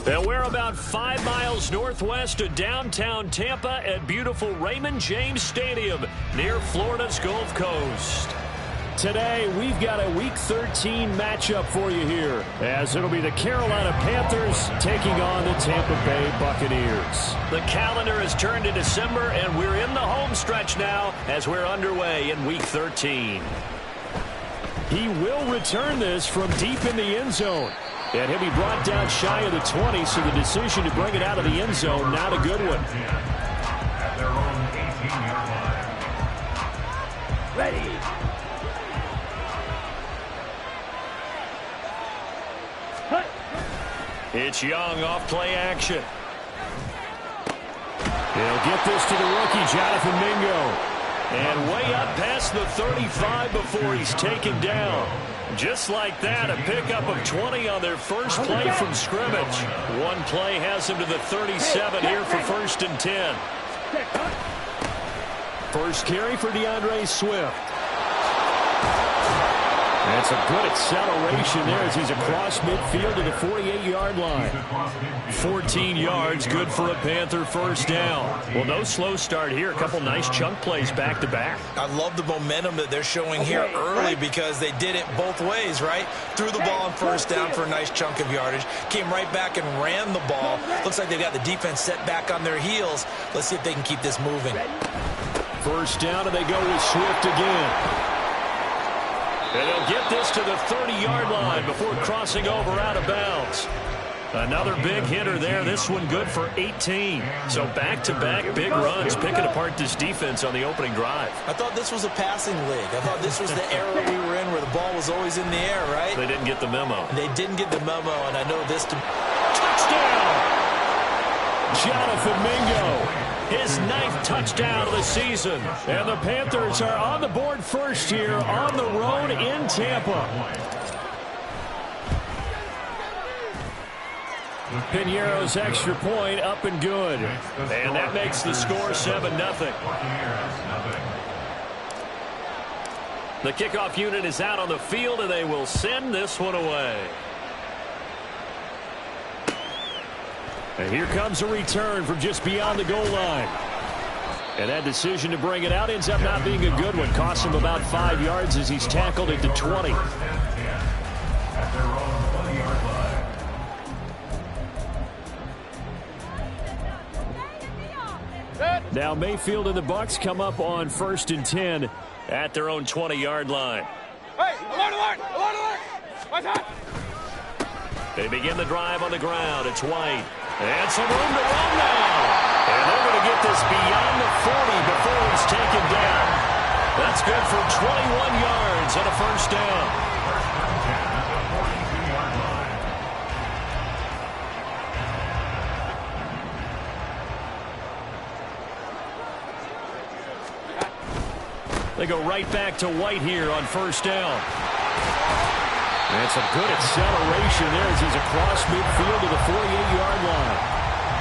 And we're about 5 miles northwest of downtown Tampa at beautiful Raymond James Stadium near Florida's Gulf Coast. Today, we've got a Week 13 matchup for you here, as it'll be the Carolina Panthers taking on the Tampa Bay Buccaneers. The calendar has turned to December, and we're in the home stretch now as we're underway in Week 13. He will return this from deep in the end zone. And he'll be brought down shy of the 20, so the decision to bring it out of the end zone, not a good one. Ready. It's Young off play action. He'll get this to the rookie, Jonathan Mingo. And way up past the 35 before he's taken down. Just like that, a pickup of 20 on their first play from scrimmage. One play has him to the 37 here for 1st and 10. First carry for DeAndre Swift. That's a good acceleration there as he's across midfield to the 48-yard line. 14 yards, good for a Panther first down. Well, no slow start here. A couple nice chunk plays back-to-back. I love the momentum that they're showing here early because they did it both ways, right? Threw the ball on first down for a nice chunk of yardage. Came right back and ran the ball. Looks like they've got the defense set back on their heels. Let's see if they can keep this moving. First down, and they go with Swift again. And they'll get this to the 30-yard line before crossing over out of bounds. Another big hitter there. This one good for 18. So back-to-back big runs picking apart this defense on the opening drive. I thought this was a passing league. I thought this was the era we were in where the ball was always in the air, right? They didn't get the memo. They didn't get the memo, and I know this to... Touchdown! Jonathan Mingo. His 9th touchdown of the season. And the Panthers are on the board first here on the road in Tampa. Piñeiro's extra point up and good. And that makes the score 7-0. The kickoff unit is out on the field, and they will send this one away. And here comes a return from just beyond the goal line. And that decision to bring it out ends up not being a good one. Costs him about 5 yards as he's tackled at the 20. Now Mayfield and the Bucs come up on 1st and 10 at their own 20-yard line. Hey, alert, alert, alert, alert! Watch out! They begin the drive on the ground. It's White. And some room to run now. And they're going to get this beyond the 40 before he's taken down. That's good for 21 yards and a first down. They go right back to White here on first down. That's a good acceleration there as he's across midfield to the 48-yard line.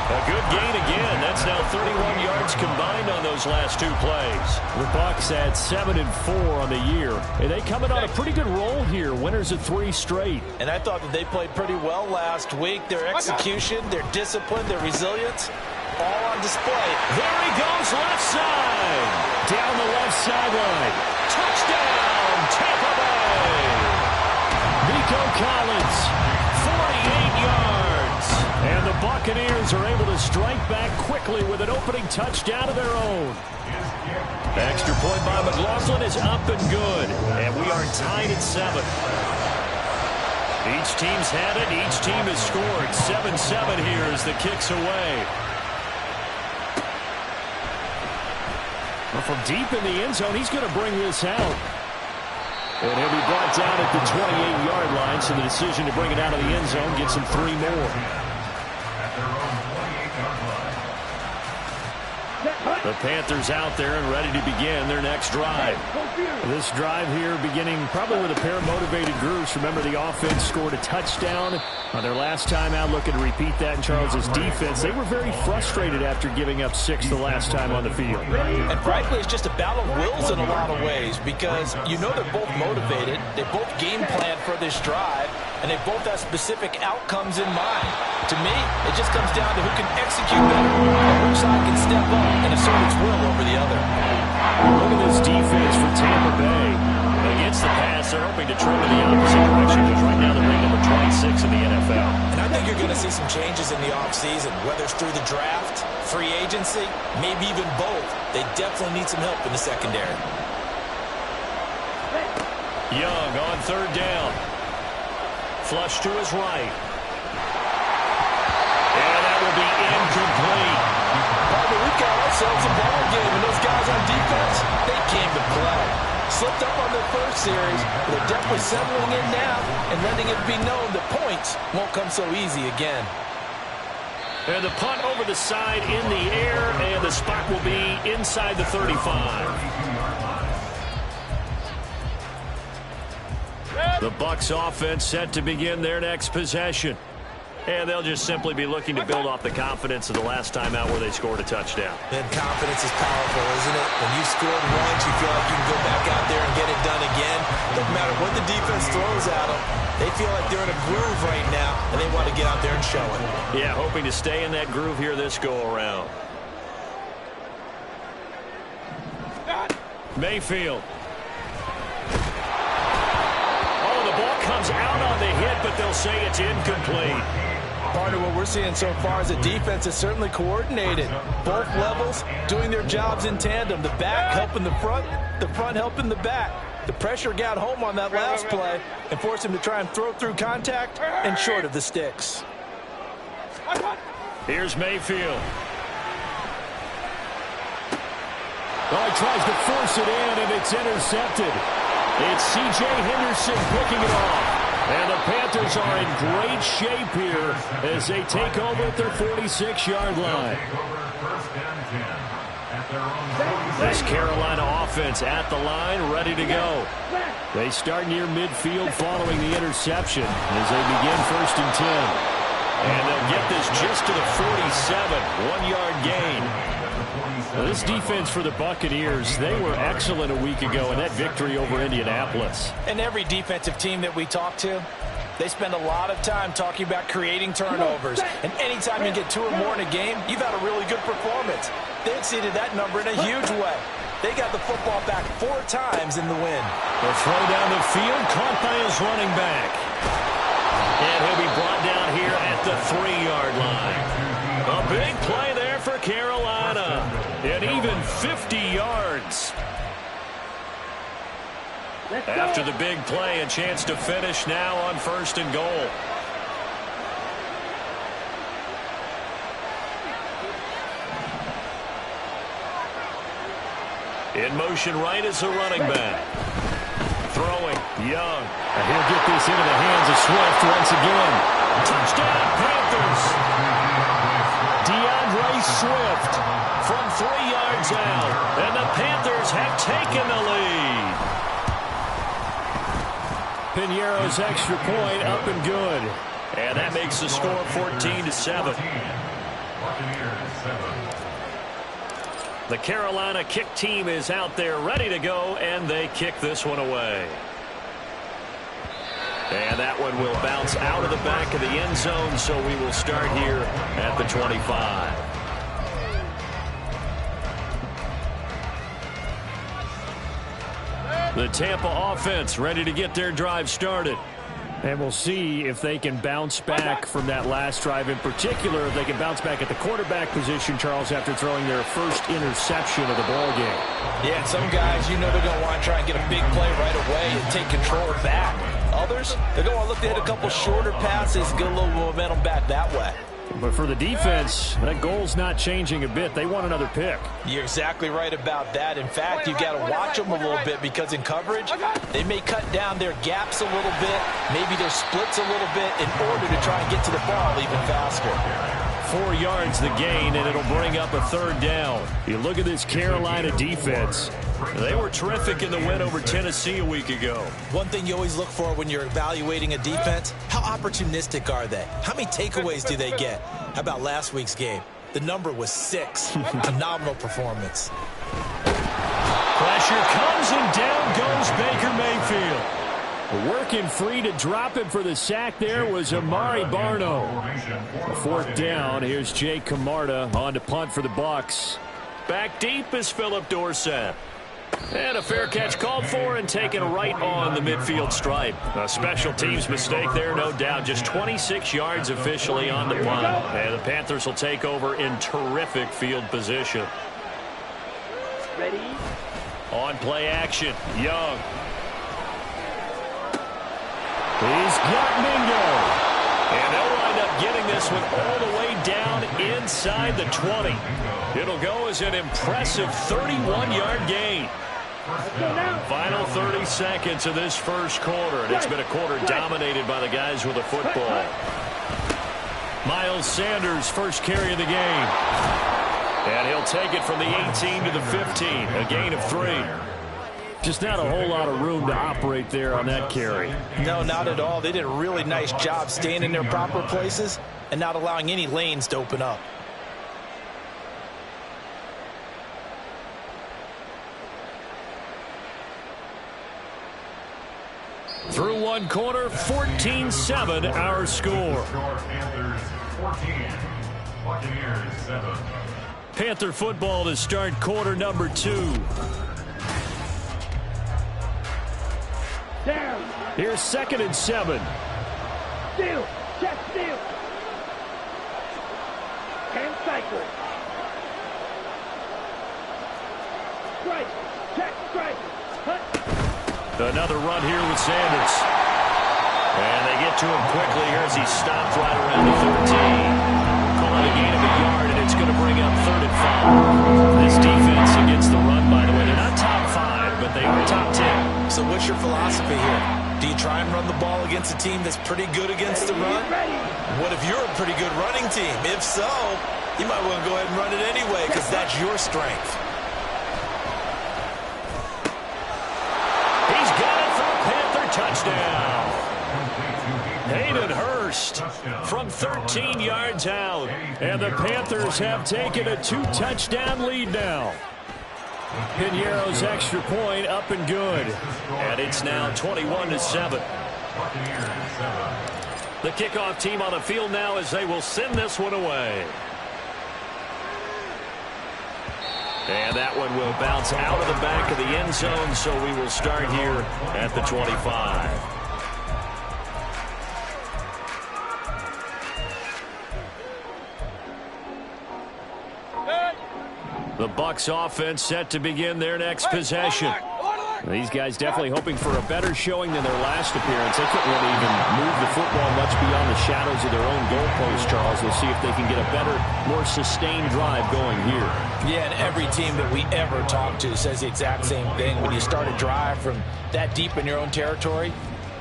A good gain again. That's now 31 yards combined on those last 2 plays. The Bucs at 7-4 on the year. And they come in on a pretty good roll here. Winners of 3 straight. And I thought that they played pretty well last week. Their execution, their discipline, their resilience, all on display. There he goes left side. Down the left sideline. Touchdown, Tampa Bay. Nico Collins, 48 yards. And the Buccaneers are able to strike back quickly with an opening touchdown of their own. Extra point by McLaughlin is up and good. And we are tied at 7. Each team's had it. Each team has scored. 7-7 here as the kick's away. Well, from deep in the end zone, he's going to bring this out. And he'll be brought down at the 28-yard line, so the decision to bring it out of the end zone gets him 3 more. The Panthers out there and ready to begin their next drive. This drive here beginning probably with a pair of motivated groups. Remember, the offense scored a touchdown on their last time out, looking to repeat that in Charles's defense. They were very frustrated after giving up 6 the last time on the field. And frankly, it's just a battle of wills in a lot of ways because you know they're both motivated. They both game plan for this drive, and they both have specific outcomes in mind. To me, it just comes down to who can execute better, and which side can step up and assert its will over the other. Look at this defense for Tampa Bay. Against the pass, they're hoping to trim in the opposite direction because right now they're ranked number 26 in the NFL. And I think you're going to see some changes in the offseason, whether it's through the draft, free agency, maybe even both. They definitely need some help in the secondary. Young on third down. Flush to his right. And that will be incomplete. Partner, we've got ourselves a ball game, and those guys on defense, they came to play. Slipped up on their first series, but they're definitely settling in now and letting it be known that points won't come so easy again. And the punt over the side in the air, and the spot will be inside the 35. The Bucs offense set to begin their next possession. And they'll just simply be looking to build off the confidence of the last time out where they scored a touchdown. And confidence is powerful, isn't it? When you've scored once, you feel like you can go back out there and get it done again. Doesn't matter what the defense throws at them. They feel like they're in a groove right now, and they want to get out there and show it. Yeah, hoping to stay in that groove here this go-around. Mayfield. Oh, the ball comes out on the hit, but they'll say it's incomplete. Partner, what we're seeing so far is the defense is certainly coordinated. Both levels doing their jobs in tandem. The back helping the front helping the back. The pressure got home on that last play and forced him to try and throw through contact and short of the sticks. Here's Mayfield. Oh, he tries to force it in, and it's intercepted. It's C.J. Henderson picking it off. And the Panthers are in great shape here as they take over at their 46-yard line. This Carolina offense at the line, ready to go. They start near midfield following the interception as they begin 1st and 10. And they'll get this just to the 47, 1-yard gain. Now, this defense for the Buccaneers, they were excellent a week ago in that victory over Indianapolis. And every defensive team that we talk to, they spend a lot of time talking about creating turnovers. And anytime you get 2 or more in a game, you've had a really good performance. They exceeded that number in a huge way. They got the football back 4 times in the win. The throw down the field, caught by his running back. And he'll be brought down here at the 3-yard line. A big play there for Carolina. And even 50 yards. After the big play, a chance to finish now on 1st and goal. In motion right is the running back. Throwing, Young. And he'll get this into the hands of Swift once again. Touchdown, Panthers. DeAndre Swift from 3 yards out. And the Panthers have taken the lead. Piñeiro's extra point up and good. And that makes the score 14-7. The Carolina kick team is out there ready to go, and they kick this one away. And that one will bounce out of the back of the end zone, so we will start here at the 25. The Tampa offense ready to get their drive started. And we'll see if they can bounce back from that last drive. In particular, if they can bounce back at the quarterback position, Charles, after throwing their first interception of the ball game. Yeah, and some guys, you know they're going to want to try and get a big play right away and take control back. Others, they're going to want to look to hit a couple shorter passes, get a little momentum back that way. But for the defense, that goal's not changing a bit. They want another pick. You're exactly right about that. In fact, you've got to watch them a little bit because in coverage, they may cut down their gaps a little bit, maybe their splits a little bit in order to try and get to the ball even faster. 4 yards the gain, and it'll bring up a 3rd down. You look at this Carolina defense. They were terrific in the win over Tennessee a week ago. One thing you always look for when you're evaluating a defense, how opportunistic are they? How many takeaways do they get? How about last week's game? The number was 6. Phenomenal performance. Pressure comes, and down goes Baker Mayfield. Working free to drop him for the sack there was Amari Barno. Fourth down, here's Jay Camarda on to punt for the Bucs. Back deep is Philip Dorsett. And a fair catch called for and taken right on the midfield stripe. A special teams mistake there, no doubt. Just 26 yards officially on the punt. And the Panthers will take over in terrific field position. Ready? On play action, Young. He's got Mingo. And they'll wind up getting this one all the way down inside the 20. It'll go as an impressive 31-yard gain. Final 30 seconds of this first quarter, and it's been a quarter dominated by the guys with the football. Miles Sanders, first carry of the game. And he'll take it from the 18 to the 15, a gain of 3. Just not a whole lot of room to operate there on that carry. No, not at all. They did a really nice job staying in their proper places and not allowing any lanes to open up. Through one quarter, 14-7 our score. Panther football to start quarter number 2. Down. Here's 2nd and 7. Steal. Check steal. Hand cycle. Strike. Check strike. Hut. Another run here with Sanders. And they get to him quickly here as he stopped right around the 13. Call it a gain of a yard, and it's going to bring up 3rd and 5. This defense against the run, by the way, they're not top 5, but they are top 10. So what's your philosophy here? Do you try and run the ball against a team that's pretty good against the run? What if you're a pretty good running team? If so, you might want to go ahead and run it anyway because that's your strength. He's got it for a Panther touchdown. Hayden Hurst from 13 yards out. And the Panthers have taken a 2-touchdown lead now. Piñeiro's extra point up and good. And it's now 21-7. The kickoff team on the field now as they will send this one away. And that one will bounce out of the back of the end zone, so we will start here at the 25. The Bucs offense set to begin their next possession. These guys definitely hoping for a better showing than their last appearance. They couldn't really even move the football much beyond the shadows of their own goalpost, Charles. We'll see if they can get a better, more sustained drive going here. Yeah, and every team that we ever talk to says the exact same thing. When you start a drive from that deep in your own territory,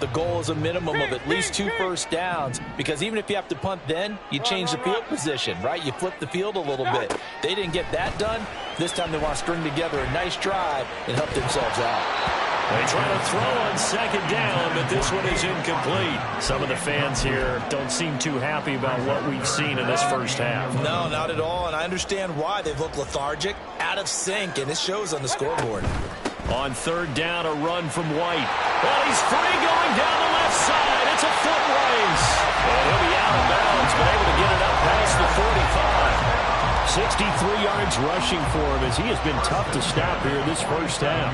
the goal is a minimum of at least 2 first downs, because even if you have to punt then, you change the field position, right? You flip the field a little bit. They didn't get that done. This time they want to string together a nice drive and help themselves out. They try to throw on 2nd down, but this one is incomplete. Some of the fans here don't seem too happy about what we've seen in this first half. No, not at all, and I understand why. They've looked lethargic, out of sync, and it shows on the scoreboard. On 3rd down, a run from White. Well, he's free going down the left side. It's a foot race. And he'll be out of bounds, but able to get it up past the 45. 63 yards rushing for him as he has been tough to stop here this first half.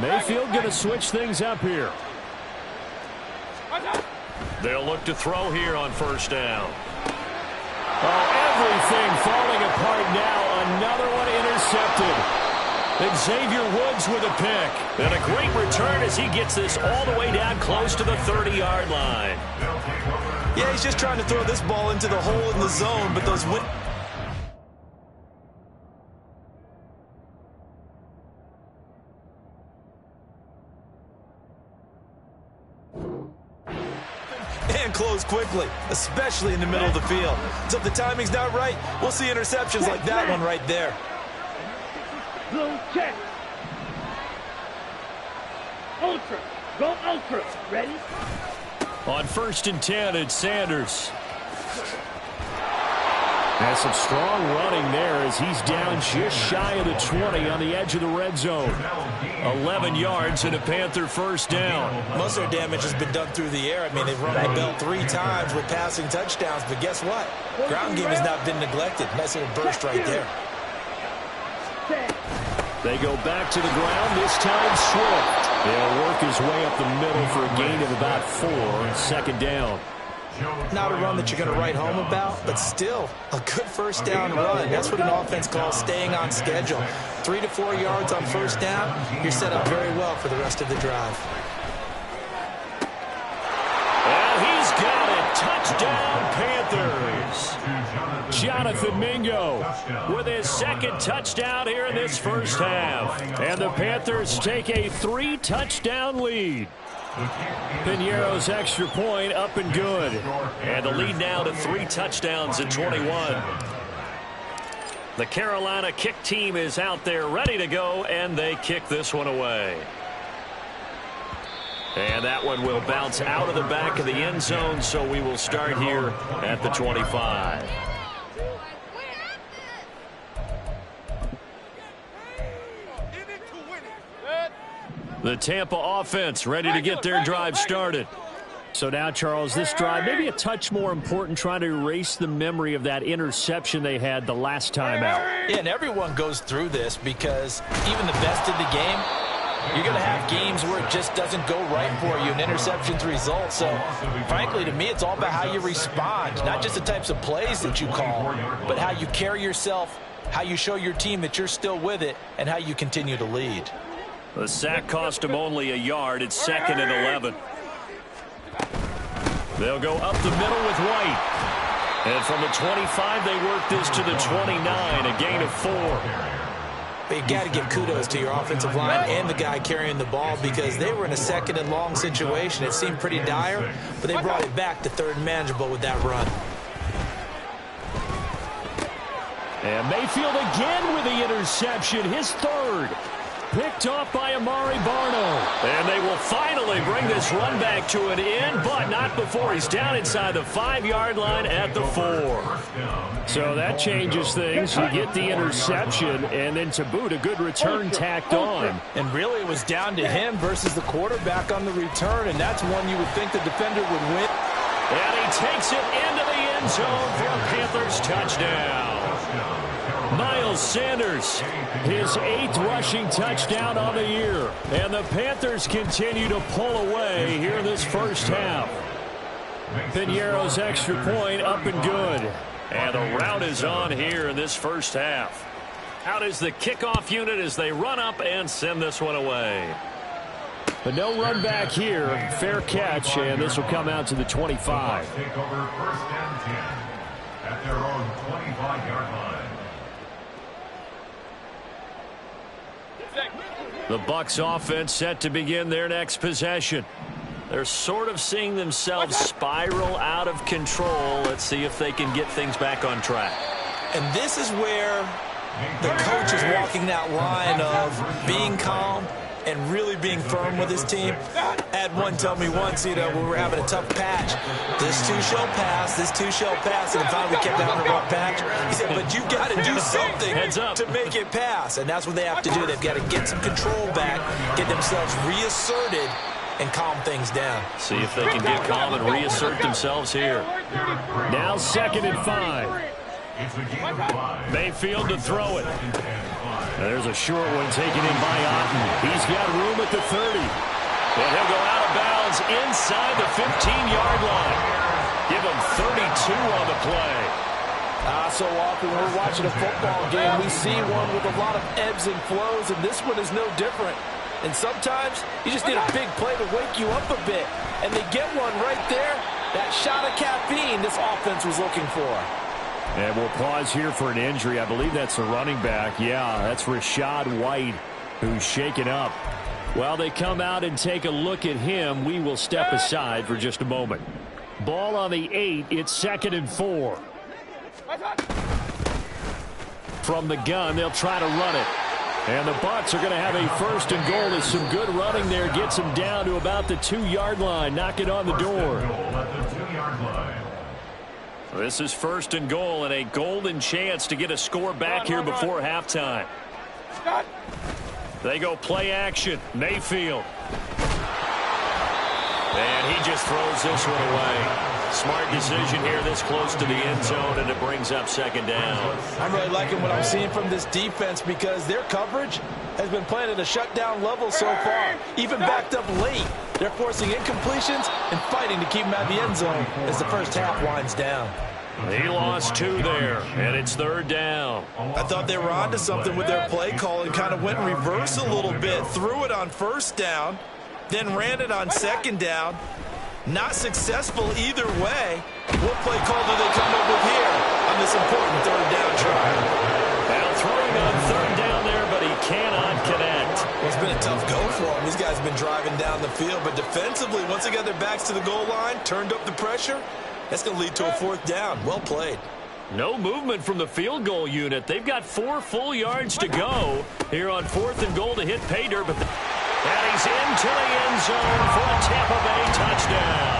Mayfield going to switch things up here. They'll look to throw here on 1st down. Oh, everything falling apart now. Another one intercepted. Xavier Woods with a pick. And a great return as he gets this all the way down close to the 30-yard line. Yeah, he's just trying to throw this ball into the hole in the zone, but those and close quickly, especially in the middle of the field. So if the timing's not right, we'll see interceptions like that one right there. Blue check. Ultra. Go ultra. Ready? On 1st and 10, it's Sanders. And some strong running there as he's down just shy of the 20 on the edge of the red zone. 11 yards and a Panther first down. Most of their damage has been done through the air. I mean, they've rung the bell 3 times with passing touchdowns, but guess what? Ground game has not been neglected. Nice little burst right there. They go back to the ground, this time Swift. He'll work his way up the middle for a gain of about 4, second down. Not a run that you're going to write home about, but still a good first down run. That's what an offense calls staying on schedule. 3 to 4 yards on first down, you're set up very well for the rest of the drive. And he's got it. Touchdown, Panthers. Jonathan Mingo with his second touchdown here in this first half. And the Panthers take a 3-touchdown lead. Piñeiro's extra point up and good. And the lead now to 3 touchdowns at 21. The Carolina kick team is out there ready to go, and they kick this one away. And that one will bounce out of the back of the end zone, so we will start here at the 25. The Tampa offense ready to get their drive started. So now, Charles, this drive maybe a touch more important, trying to erase the memory of that interception they had the last time out. Yeah, and everyone goes through this because even the best in the game, you're going to have games where it just doesn't go right for you, and interceptions result. So, frankly, to me, it's all about how you respond, not just the types of plays that you call, but how you carry yourself, how you show your team that you're still with it, and how you continue to lead. The sack cost him only a yard. It's 2nd and 11. They'll go up the middle with White. And from the 25, they work this to the 29, a gain of 4. But you got to give kudos to your offensive line and the guy carrying the ball because they were in a 2nd and long situation. It seemed pretty dire, but they brought it back to 3rd and manageable with that run. And Mayfield again with the interception, his 3rd. Picked off by Amari Barno. And they will finally bring this run back to an end, but not before he's down inside the 5-yard line at the 4. So that changes things. You get the interception, and then to boot, a good return tacked on. And really, it was down to him versus the quarterback on the return, and that's one you would think the defender would win. And he takes it into the end zone for a Panthers touchdown. Miles Sanders, his 8th rushing touchdown on the year. And the Panthers continue to pull away here in this first half. Piñeiro's extra point up and good. And the route is on here in this first half. Out is the kickoff unit as they run up and send this one away. But no run back here. Fair catch, and this will come out to the 25. Take over 1st and 10 at their own 25-yard line. The Bucs offense set to begin their next possession. They're sort of seeing themselves spiral out of control. Let's see if they can get things back on track. And this is where the coach is walking that line of being calm and really being firm with his team. I had one tell me once, when we were having a tough patch, this too shall pass, this too shall pass, and finally we kept having a rough patch. He said, but you've got to do something to make it pass, and that's what they have to do. They've got to get some control back, get themselves reasserted, and calm things down. See if they can get calm and reassert themselves here. Now 2nd and 5. Mayfield to throw it. There's a short one taken in by Otten. He's got room at the 30. And he'll go out of bounds inside the 15-yard line. Give him 32 on the play. So often when we're watching a football game, we see one with a lot of ebbs and flows, and this one is no different. And sometimes you just need a big play to wake you up a bit. And they get one right there. That shot of caffeine this offense was looking for. And we'll pause here for an injury. I believe that's a running back. Yeah, that's Rachaad White, who's shaken up. While they come out and take a look at him, we will step aside for just a moment. Ball on the 8. It's 2nd and 4. From the gun, they'll try to run it. And the Bucs are going to have a 1st and goal as some good running there gets them down to about the 2-yard line. Knock it on the door. This is 1st and goal and a golden chance to get a score back here before halftime. They go play action. Mayfield. And he just throws this one away. Smart decision here this close to the end zone, and it brings up 2nd down. I'm really liking what I'm seeing from this defense because their coverage has been playing at a shutdown level so far. Even backed up late. They're forcing incompletions and fighting to keep them out of the end zone as the first half winds down. He lost 2 there, and it's 3rd down. I thought they were onto something with their play call and kind of went in reverse a little bit. Threw it on 1st down, then ran it on 2nd down. Not successful either way. What play call do they come up with here on this important 3rd down try? Now throwing on 3rd down there, but he cannot connect. Well, it's been a tough go for them. These guys have been driving down the field, but defensively, once they got their backs to the goal line, turned up the pressure, that's going to lead to a 4th down. Well played. No movement from the field goal unit. They've got 4 full yards to go here on 4th and goal to hit pay dirt, but and he's into the end zone for a Tampa Bay touchdown.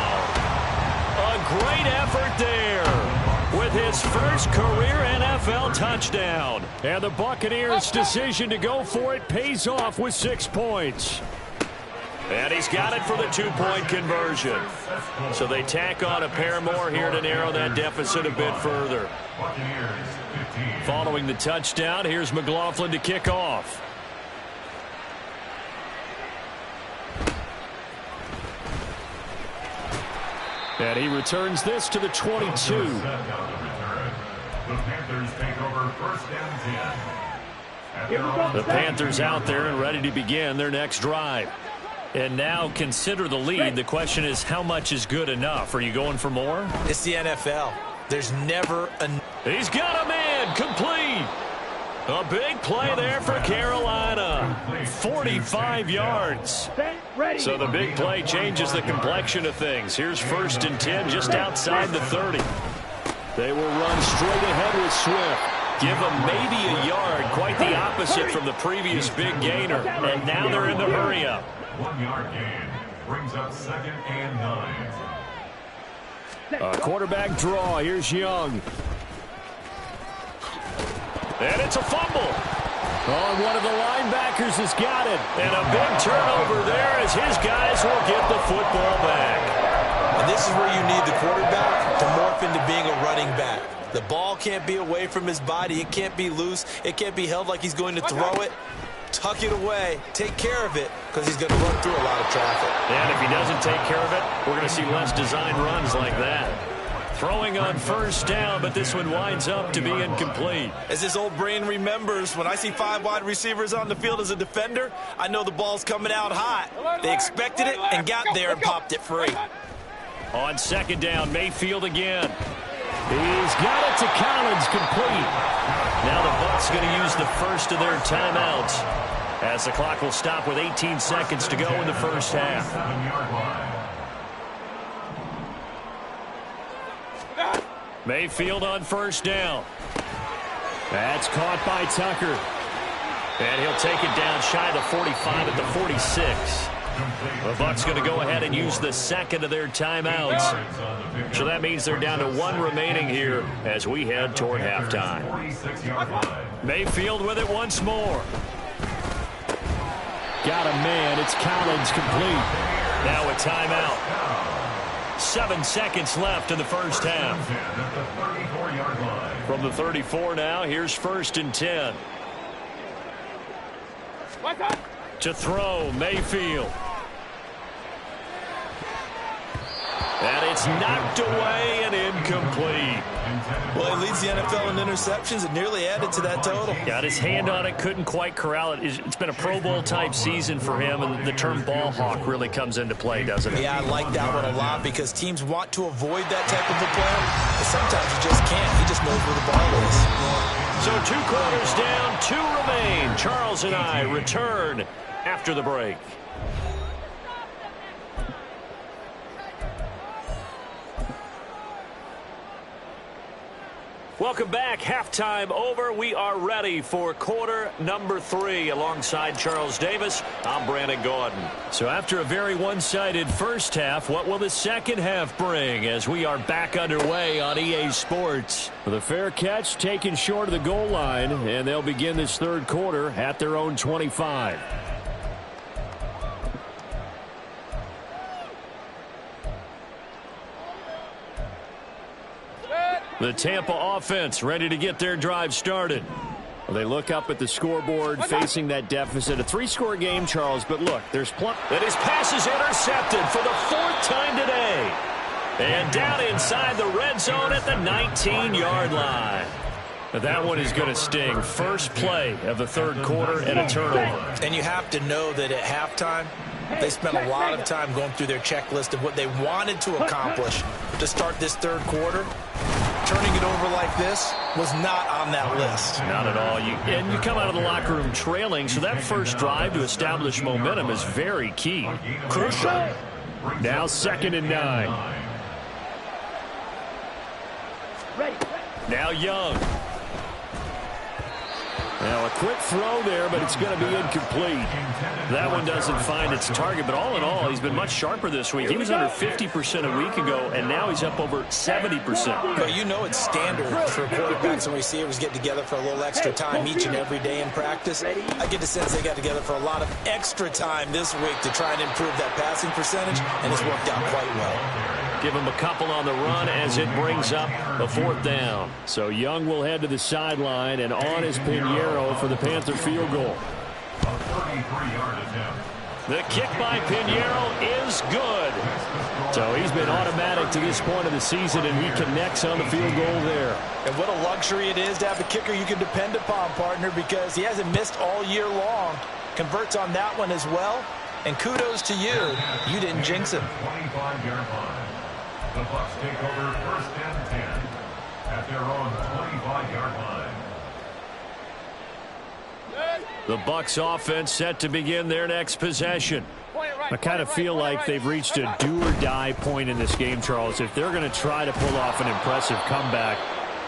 A great effort there with his first career NFL touchdown. And the Buccaneers' decision to go for it pays off with 6 points. And he's got it for the 2-point conversion. So they tack on a pair more here to narrow that deficit a bit further. Following the touchdown, here's McLaughlin to kick off. And he returns this to the 22. The Panthers take over 1st and 10. The Panthers out there and ready to begin their next drive. And now consider the lead. The question is, how much is good enough? Are you going for more? It's the NFL. There's never a... He's got a man complete. A big play there for Carolina. 45 yards. So the big play changes the complexion of things. Here's 1st and 10 just outside the 30. They will run straight ahead with Swift. Give them maybe a yard. Quite the opposite from the previous big gainer. And now they're in the hurry-up. 1-yard gain brings up 2nd and 9. A quarterback draw. Here's Young. And it's a fumble. Oh, one of the linebackers has got it. And a big turnover there as his guys will get the football back. And this is where you need the quarterback to morph into being a running back. The ball can't be away from his body. It can't be loose. It can't be held like he's going to throw it. Tuck it away. Take care of it because he's going to run through a lot of traffic. And if he doesn't take care of it, we're going to see less designed runs like that. Throwing on 1st down, but this one winds up to be incomplete. As his old brain remembers, when I see 5 wide receivers on the field as a defender, I know the ball's coming out hot. They expected it and got there and popped it free. On 2nd down, Mayfield again. He's got it to Collins, complete. Now the Bucs going to use the first of their timeouts as the clock will stop with 18 seconds to go in the first half. 7-yard line. Mayfield on 1st down. That's caught by Tucker. And he'll take it down shy of the 45 at the 46. The Bucs going to go ahead and use the 2nd of their timeouts. So that means they're down to 1 remaining here as we head toward halftime. Mayfield with it once more. Got a man. It's Collins, complete. Now a timeout. 7 seconds left in the first half. From the 34 now, here's 1st and 10. To throw, Mayfield. And it's knocked away and incomplete. Well, he leads the NFL in interceptions and nearly added to that total. Got his hand on it, couldn't quite corral it. It's been a Pro Bowl-type season for him, and the term ball hawk really comes into play, doesn't it? Yeah, I like that one a lot because teams want to avoid that type of a play, but sometimes you just can't. He just knows where the ball is. So 2 quarters down, 2 remain. Charles and I return after the break. Welcome back. Halftime over. We are ready for quarter number 3. Alongside Charles Davis, I'm Brandon Gordon. So after a very one-sided first half, what will the second half bring as we are back underway on EA Sports? The fair catch taken short of the goal line, and they'll begin this third quarter at their own 25. The Tampa offense ready to get their drive started. They look up at the scoreboard facing that deficit. A 3-score game, Charles, but look, there's plenty. And his pass is intercepted for the 4th time today. And down inside the red zone at the 19-yard line. That one is going to sting. First play of the third quarter and a turnover. And you have to know that at halftime, they spent a lot of time going through their checklist of what they wanted to accomplish to start this third quarter. Turning it over like this was not on that list. Not at all. And you come out of the locker room trailing, so that first drive to establish momentum is very key. Crucial. Now 2nd and 9. Now Young. Now a quick throw there, but it's going to be incomplete. That one doesn't find its target, but all in all, he's been much sharper this week. He was under 50% a week ago, and now he's up over 70%. But you know it's standard for quarterbacks and receivers get together for a little extra time each and every day in practice. I get the sense they got together for a lot of extra time this week to try and improve that passing percentage, and it's worked out quite well. Give him a couple on the run as it brings up a 4th down. So Young will head to the sideline, and on is Pinheiro for the Panther field goal. A 33-yard attempt. The kick by Pinheiro is good. So he's been automatic to this point of the season, and he connects on the field goal there. And what a luxury it is to have a kicker you can depend upon, partner, because he hasn't missed all year long. Converts on that one as well. And kudos to you. You didn't jinx him. 25-yard line. The Bucs take over 1st and 10 at their own 25-yard line. The Bucs offense set to begin their next possession. I kind of feel like they've reached a do-or-die point in this game, Charles. If they're going to try to pull off an impressive comeback,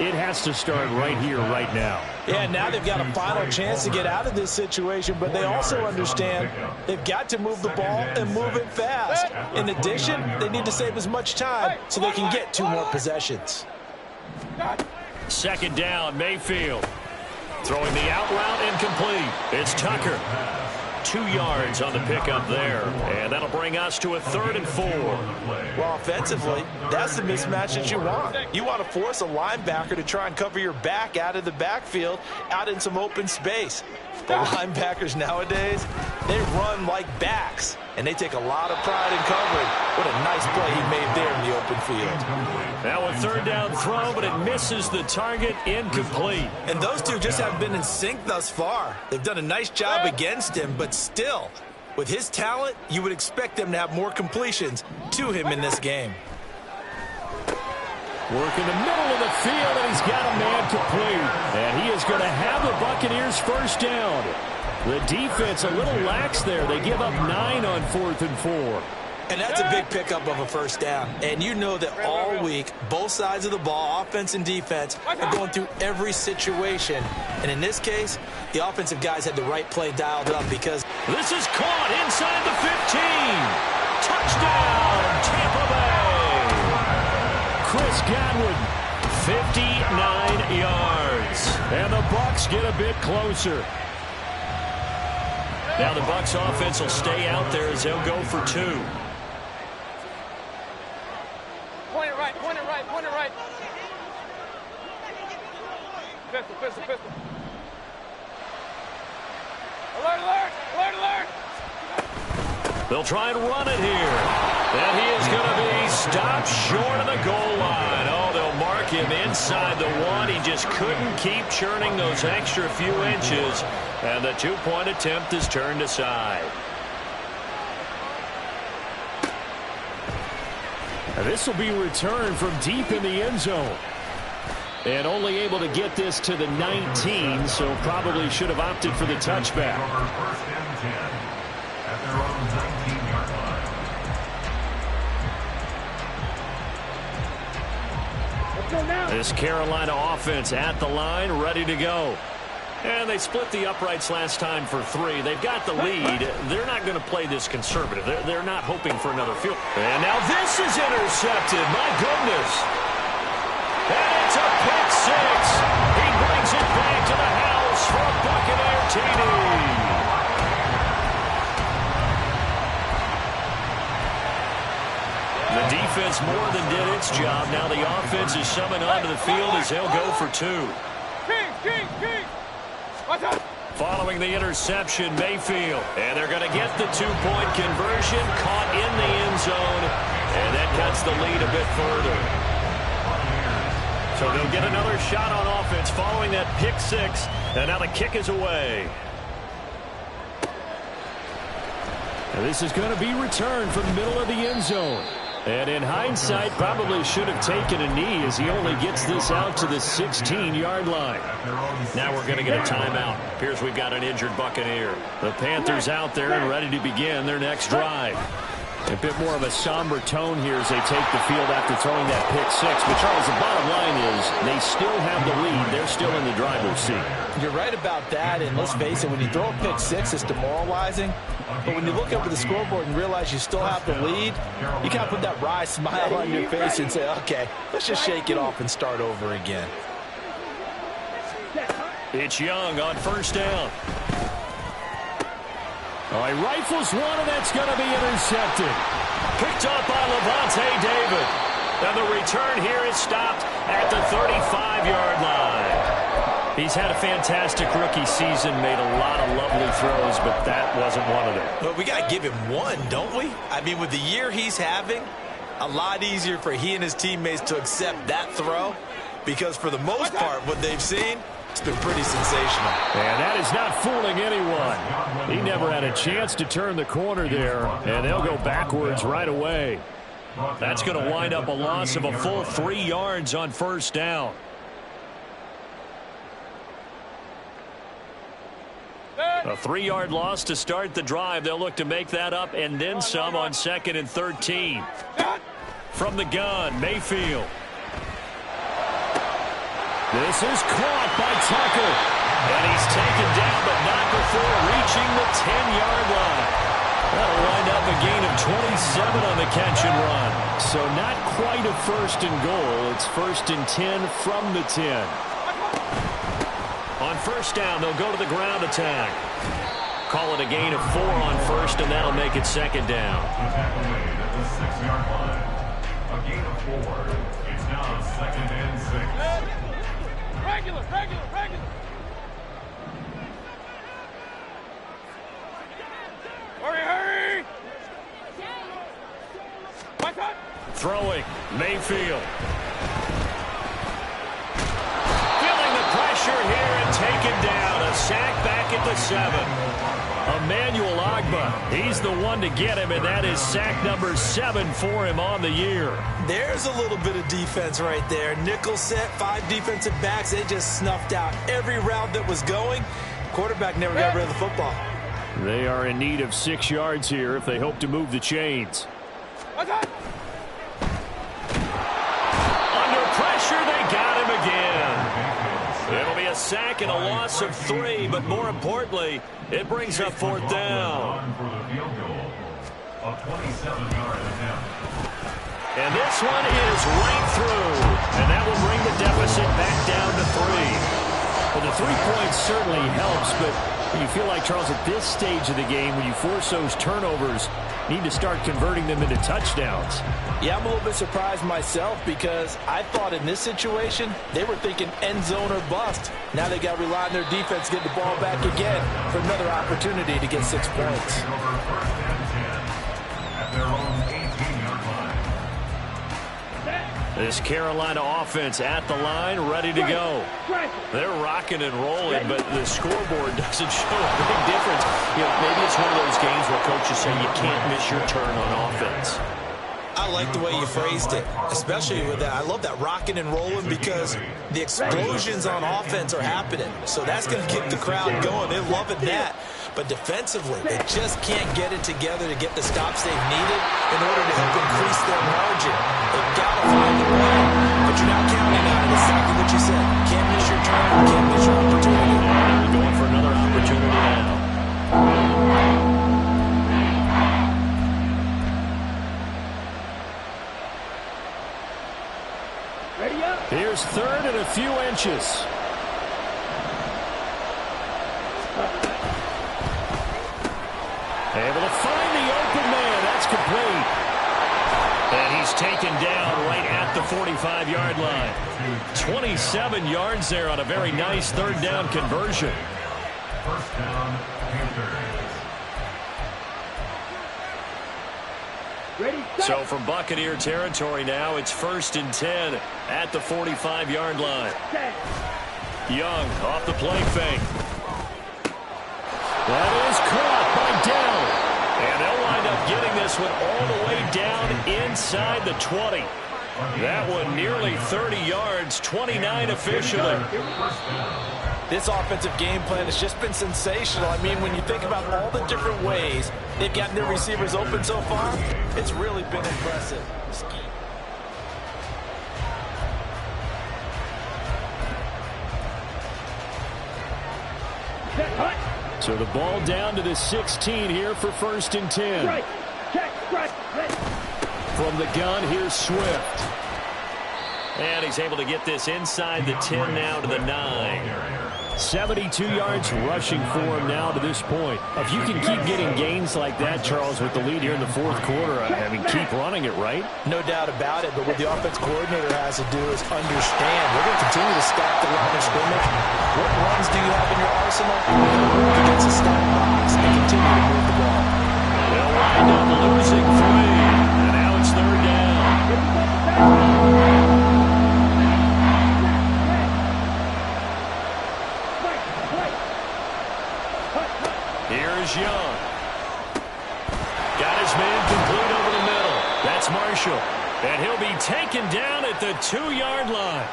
it has to start right here, right now. Yeah, now they've got a final chance to get out of this situation, but they also understand they've got to move the ball and move it fast. In addition, they need to save as much time so they can get 2 more possessions. 2nd down, Mayfield. Throwing the out route incomplete. It's Tucker. 2 yards on the pickup there. And that'll bring us to a 3rd and 4. Well, offensively, that's the mismatch that you want. You want to force a linebacker to try and cover your back out of the backfield, out in some open space. The linebackers nowadays, they run like backs, and they take a lot of pride in covering. What a nice play he made there in the open field. Now a 3rd down throw, but it misses the target, incomplete. And those two just haven't been in sync thus far. They've done a nice job against him, but still, with his talent, you would expect them to have more completions to him in this game. Work in the middle of the field, and he's got a man complete. And he is going to have the Buccaneers 1st down. The defense a little lax there. They give up 9 on 4th and 4. And that's a big pickup of a 1st down. And you know that all week, both sides of the ball, offense and defense, are going through every situation. And in this case, the offensive guys had the right play dialed up because this is caught inside the 15. Touchdown, Tampa Bay. Chris Godwin, 59 yards. And the Bucs get a bit closer. Now the Bucs offense will stay out there as they'll go for 2. Point it right, point it right, point it right. Pistol, pistol, pistol. Alert, alert, alert, alert. They'll try and run it here. And he is going to be stopped short of the goal line. Oh, they'll mark him inside the 1. He just couldn't keep churning those extra few inches. And the 2-point attempt is turned aside. And this will be returned from deep in the end zone. And only able to get this to the 19, so probably should have opted for the touchback. 1st and 10 at their own 19-yard line. Go now. This Carolina offense at the line, ready to go. And they split the uprights last time for 3. They've got the lead. They're not going to play this conservative. They're not hoping for another field. And now this is intercepted. My goodness. And it's a pick 6. He brings it back to the house for a Buccaneer TD. The defense more than did its job. Now the offense is summoned onto the field as they'll go for 2. King. Following the interception, Mayfield. And they're going to get the 2-point conversion, caught in the end zone. And that cuts the lead a bit further. So they'll get another shot on offense following that pick 6. And now the kick is away. And this is going to be returned from the middle of the end zone. And in hindsight, probably should have taken a knee as he only gets this out to the 16-yard line. Now we're going to get a timeout. Appears we've got an injured Buccaneer. The Panthers out there and ready to begin their next drive. A bit more of a somber tone here as they take the field after throwing that pick 6. But, Charles, the bottom line is they still have the lead. They're still in the driver's seat. You're right about that, and let's face it, when you throw a pick 6, it's demoralizing. But when you look up at the scoreboard and realize you still have the lead, you kind of put that wry smile on your face and say, okay, let's just shake it off and start over again. It's Young on first down. All right, rifles one, and that's going to be intercepted. Picked up by Levante David. And the return here is stopped at the 35-yard line. He's had a fantastic rookie season, made a lot of lovely throws, but that wasn't one of them. Well, we got to give him one, don't we? I mean, with the year he's having, a lot easier for he and his teammates to accept that throw because for the most part, what they've seen, it's been pretty sensational. And that is not fooling anyone. He never had a chance to turn the corner there, and they'll go backwards right away. That's going to wind up a loss of a full 3 yards on first down. A 3-yard loss to start the drive. They'll look to make that up and then some on 2nd and 13. From the gun, Mayfield. This is caught by Tucker. And he's taken down, but not before reaching the 10-yard line. That'll wind up a gain of 27 on the catch and run. So not quite a 1st and goal. It's 1st and 10 from the 10. On first down, they'll go to the ground attack. Call it a gain of 4 on first, and that'll make it 2nd down. At the 6-yard line. A gain of 4. It's now 2nd and 6. Regular. Hurry. Throwing, Mayfield. Feeling the pressure here and taken down. A sack back at the 7. Emmanuel Ogbah, he's the one to get him, and that is sack number 7 for him on the year. There's a little bit of defense right there. Nickel set, 5 defensive backs. They just snuffed out every route that was going. Quarterback never got rid of the football. They are in need of 6 yards here if they hope to move the chains. Under pressure, they got him again. It'll be a sack and a loss of 3, but more importantly, it brings up 4th down. For the field goal. A 27-yard attempt. And this one is right through, and that will bring the deficit back down to 3. Well, the 3 points certainly helps, but you feel like, Charles, at this stage of the game, when you force those turnovers, you need to start converting them into touchdowns. Yeah, I'm a little bit surprised myself because I thought in this situation, they were thinking end zone or bust. Now they got to rely on their defense to get the ball back again for another opportunity to get 6 points. Over 1st and 10 at their own 18-yard line. This Carolina offense at the line, ready to go. They're rocking and rolling, but the scoreboard doesn't show a big difference. You know, maybe it's one of those games where coaches say you can't miss your turn on offense. I like the way you phrased it, especially with that. I love that rocking and rolling because the explosions on offense are happening. So that's going to keep the crowd going. They're loving that. But defensively, they just can't get it together to get the stops they've needed in order to help increase their margin. They've got to find the way. what you're now counting on. Exactly what you said. Can't miss your turn. Can't miss your opportunity. And we're going for another opportunity now. Ready up. Here's third and a few inches. Able to find the open man. That's complete. And he's taken down right at the 45-yard line. 27 yards there on a very nice third down conversion. First down, Panthers. Ready, set. So from Buccaneer territory now, it's 1st and 10 at the 45-yard line. Set. Young off the play fake. That is caught by Dell. And they'll wind up getting this one all the way down inside the 20. That one nearly 30 yards, 29 officially. This offensive game plan has just been sensational. I mean, when you think about all the different ways they've gotten their receivers open so far, it's really been impressive. Set. Hut. So the ball down to the 16 here for 1st and 10. Strike. Check. Strike. Ready. From the gun, here's Swift. And he's able to get this inside the 10 now to the 9. 72 yards rushing for him now to this point. If you can keep getting gains like that, Charles, with the lead here in the 4th quarter, I mean, keep running it, right? No doubt about it, but what the offense coordinator has to do is understand. We're going to continue to stack the line of scrimmage. What runs do you have in your arsenal? Against a stacked box and continue to move the ball. They'll wind up losing 3, and now it's 3rd down. Here's Young. Got his man complete over the middle. That's Marshall. And he'll be taken down at the 2-yard line.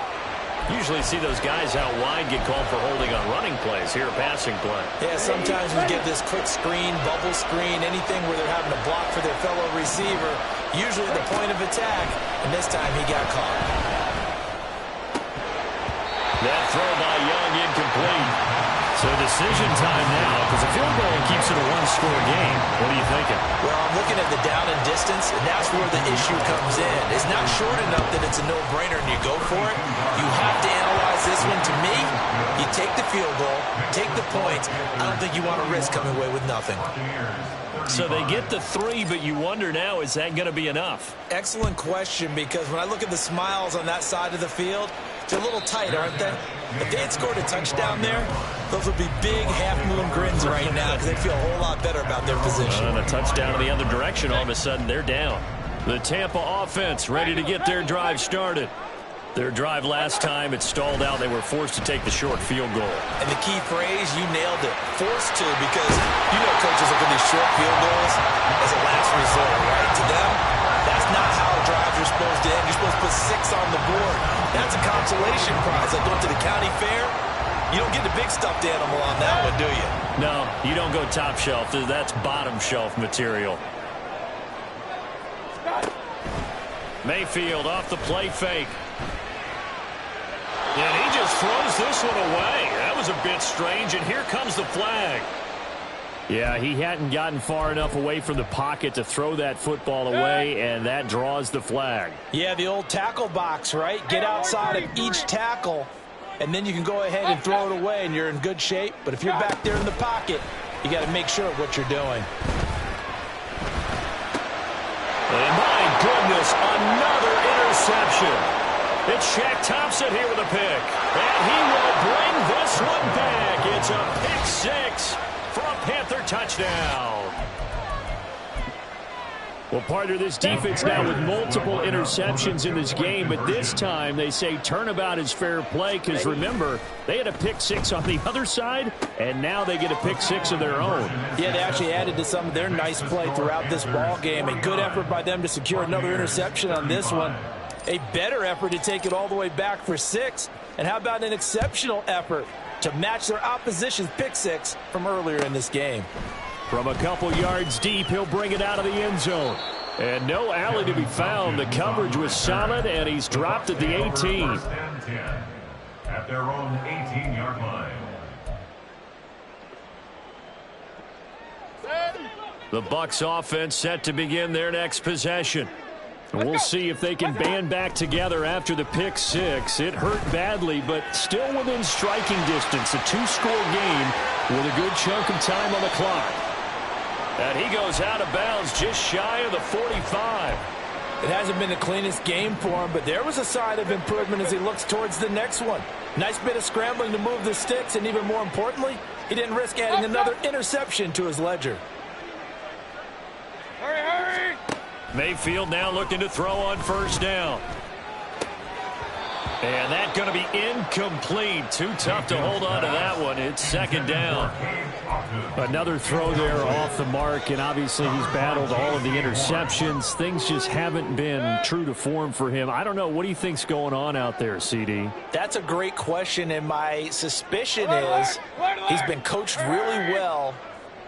Usually see those guys out wide get called for holding on running plays. Here, a passing play. Yeah, sometimes we get this quick screen, bubble screen, anything where they're having to block for their fellow receiver, usually at the point of attack, and this time he got caught. That throw by Young incomplete. So decision time now, because a field goal keeps it a one-score game. What are you thinking? Well, I'm looking at the down and distance, and that's where the issue comes in. It's not short enough that it's a no-brainer and you go for it. You have to analyze this one. To me, you take the field goal, take the points. I don't think you want to risk coming away with nothing. So they get the 3, but you wonder now, is that going to be enough? Excellent question, because when I look at the smiles on that side of the field, they're a little tight, aren't they? If they had scored a touchdown there, those would be big half-moon grins right now because they feel a whole lot better about their position. And a touchdown in the other direction, all of a sudden they're down. The Tampa offense ready to get their drive started. Their drive last time, it stalled out. They were forced to take the short field goal. And the key phrase, you nailed it, forced to, because you know coaches look at these short field goals as a last resort, right? To them, that's not how drives are supposed to end. You're supposed to put 6 on the board. That's a consolation prize. Like going to the county fair, you don't get the big stuffed animal on that one, do you? No, you don't go top shelf. That's bottom shelf material. Mayfield off the play fake. And he just throws this one away. That was a bit strange, and here comes the flag. Yeah, he hadn't gotten far enough away from the pocket to throw that football away, and that draws the flag. Yeah, the old tackle box, right? Get outside of each tackle, and then you can go ahead and throw it away, and you're in good shape. But if you're back there in the pocket, you got to make sure of what you're doing. And my goodness, another interception. It's Shaq Thompson here with a pick. And he will bring this one back. It's a pick 6 for a Panther touchdown. Well, partner, this defense now with multiple interceptions in this game, but this time they say turnabout is fair play because, remember, they had a pick 6 on the other side, and now they get a pick 6 of their own. Yeah, they actually added to some of their nice play throughout this ball game. A good effort by them to secure another interception on this one. A better effort to take it all the way back for 6. And how about an exceptional effort to match their opposition's pick 6 from earlier in this game? From a couple yards deep, he'll bring it out of the end zone. And no alley to be found. The coverage was solid, and he's dropped at the 18. First and 10 at their own 18-yard line. The Bucs offense set to begin their next possession. And we'll see if they can band back together after the pick six. It hurt badly, but still within striking distance. A two-score game with a good chunk of time on the clock. And he goes out of bounds just shy of the 45. It hasn't been the cleanest game for him, but there was a sign of improvement as he looks towards the next one. Nice bit of scrambling to move the sticks, and even more importantly, he didn't risk adding another interception to his ledger. Hurry, hurry! Mayfield now looking to throw on first down. And that's going to be incomplete. Too tough to hold on to that one. It's second down. Another throw there off the mark, and obviously he's battled all of the interceptions. Things just haven't been true to form for him. I don't know. What do you think's going on out there, CD? That's a great question, and my suspicion is he's been coached really well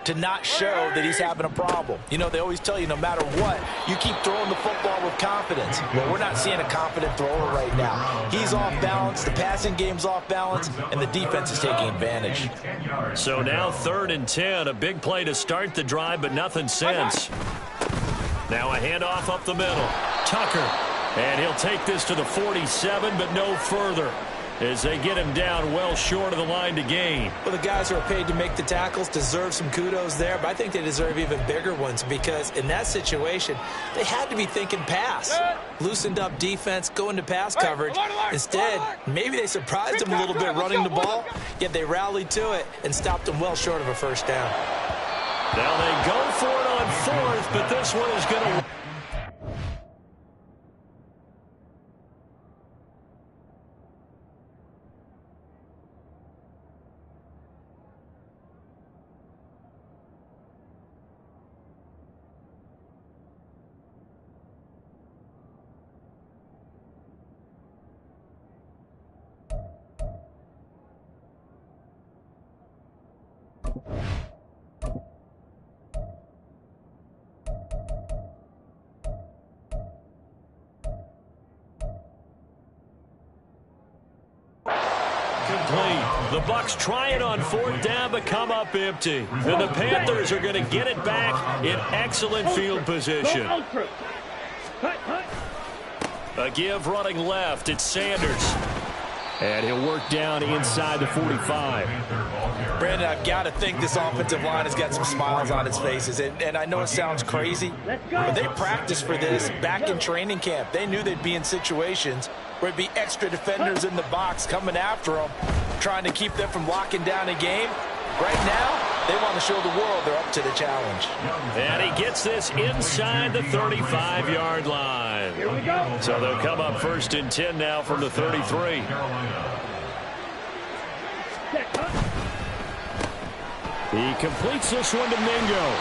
to not show that he's having a problem. You know, they always tell you no matter what, you keep throwing the football with confidence. Well, we're not seeing a confident thrower right now. He's off balance, the passing game's off balance, and the defense is taking advantage. So now 3rd and 10, a big play to start the drive, but nothing since. Now a handoff up the middle. Tucker, and he'll take this to the 47, but no further, as they get him down well short of the line to gain. Well, the guys who are paid to make the tackles deserve some kudos there, but I think they deserve even bigger ones because in that situation, they had to be thinking pass. Loosened up defense, going to pass coverage. Instead, maybe they surprised them a little bit running the ball, yet they rallied to it and stopped them well short of a first down. Now they go for it on 4th, but this one is going to... The Bucs try it on 4th down, but come up empty. And the Panthers are going to get it back in excellent field position. A give running left. It's Sanders. And he'll work down inside the 45. Brandon, I've got to think this offensive line has got some smiles on its faces. And I know it sounds crazy, but they practiced for this back in training camp. They knew they'd be in situations where it'd be extra defenders in the box coming after them, trying to keep them from locking down a game. Right now, they want to show the world they're up to the challenge. And he gets this inside the 35-yard line. Here we go. So they'll come up 1st and 10 now from the 33. He completes this one to Mingo.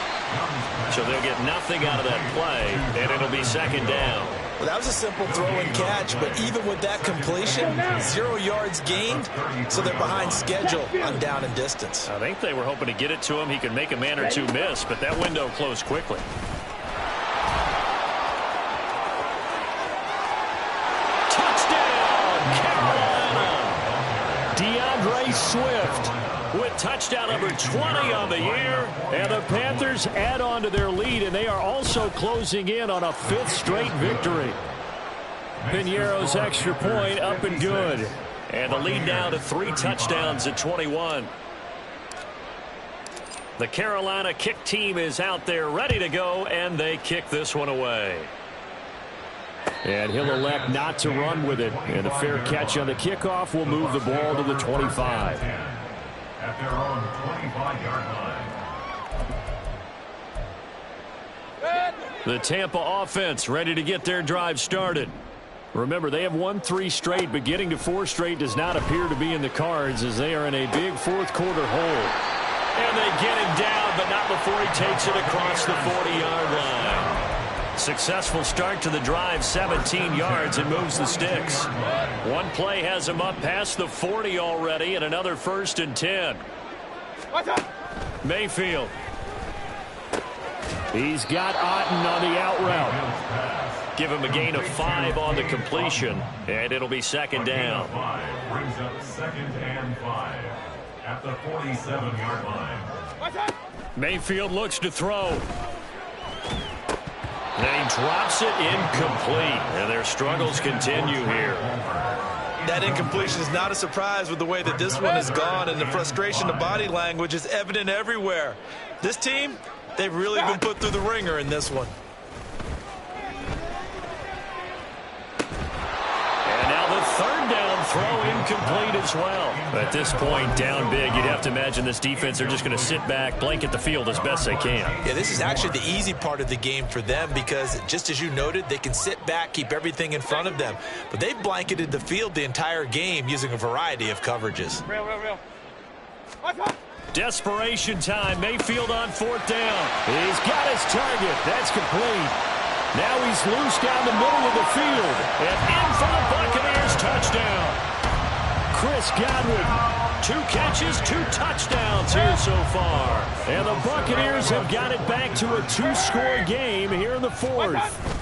So they'll get nothing out of that play, and it'll be second down. Well, that was a simple throw and catch, but even with that completion, 0 yards gained, so they're behind schedule on down and distance. I think they were hoping to get it to him. He could make a man or two miss, but that window closed quickly. Touchdown, Carolina! DeAndre Swift with touchdown number 20 on the year, and the Panthers add on to their lead, and they are also closing in on a 5th straight victory. Piñeiro's extra point up and good, and the lead now to 3 touchdowns at 21. The Carolina kick team is out there ready to go, and they kick this one away. And he'll elect not to run with it, and a fair catch on the kickoff will move the ball to the 25. At their own 25-yard line. The Tampa offense ready to get their drive started. Remember, they have won 3 straight, but getting to 4 straight does not appear to be in the cards as they are in a big 4th quarter hole. And they get him down, but not before he takes it across the 40-yard line. Successful start to the drive, 17 yards, and moves the sticks. One play has him up past the 40 already, and another 1st and 10. Mayfield. He's got Otten on the out route. Give him a gain of 5 on the completion, and it'll be second down. Brings up 2nd and 5 at the 47-yard line. Mayfield looks to throw. And he drops it incomplete, and their struggles continue here. That incompletion is not a surprise with the way that this one has gone, and the frustration of body language is evident everywhere. This team, they've really been put through the ringer in this one. And now the third down throw incomplete as well. At this point, down big, you'd have to imagine this defense are just going to sit back, blanket the field as best they can. Yeah, this is actually the easy part of the game for them because, just as you noted, they can sit back, keep everything in front of them. But they've blanketed the field the entire game using a variety of coverages. Real. Desperation time. Mayfield on 4th down. He's got his target. That's complete. Now he's loose down the middle of the field. And in for the Buccaneers touchdown. Chris Godwin, 2 catches, 2 touchdowns here so far. And the Buccaneers have got it back to a 2-score game here in the 4th.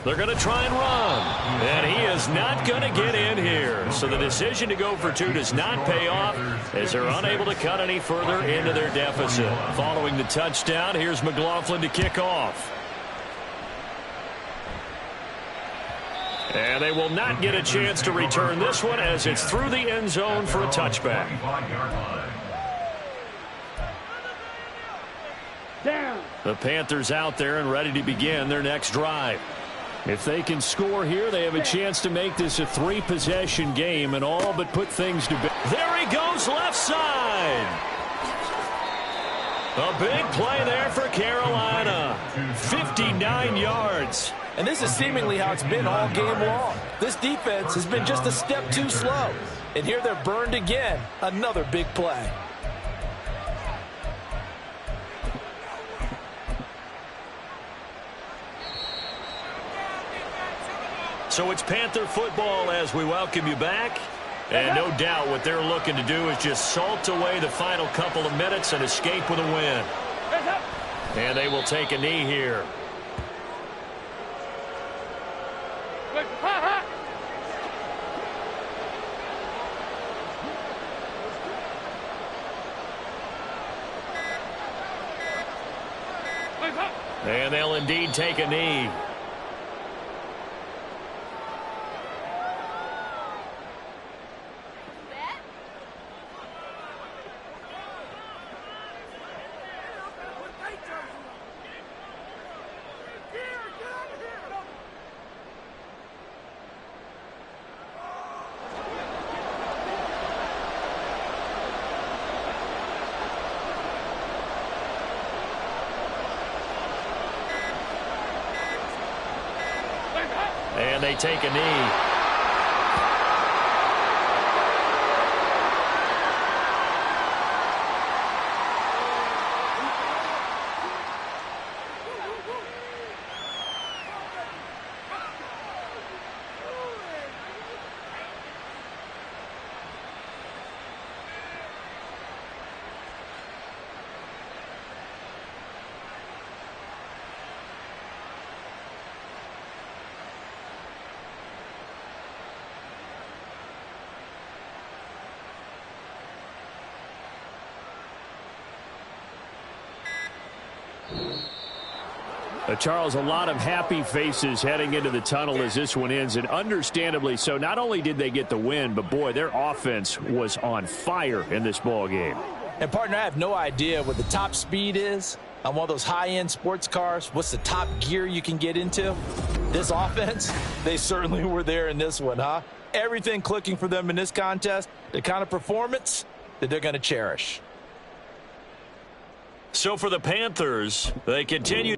They're going to try and run. And he is not going to get in here. So the decision to go for 2 does not pay off as they're unable to cut any further into their deficit. Following the touchdown, here's McLaughlin to kick off. And they will not get a chance to return this one as it's through the end zone for a touchback. Down. The Panthers out there and ready to begin their next drive. If they can score here, they have a chance to make this a 3-possession game and all but put things to bed. There he goes, left side. A big play there for Carolina. 59 yards. And this is seemingly how it's been all game long. This defense has been just a step too slow. And here they're burned again. Another big play. So it's Panther football as we welcome you back. And no doubt what they're looking to do is just salt away the final couple of minutes and escape with a win. And they will take a knee here. And they'll indeed take a knee. And they take a knee. Charles, a lot of happy faces heading into the tunnel as this one ends, and understandably so. Not only did they get the win, but, boy, their offense was on fire in this ball game. And, partner, I have no idea what the top speed is on one of those high-end sports cars. What's the top gear you can get into? This offense, they certainly were there in this one, huh? Everything clicking for them in this contest, the kind of performance that they're going to cherish. So for the Panthers, they continue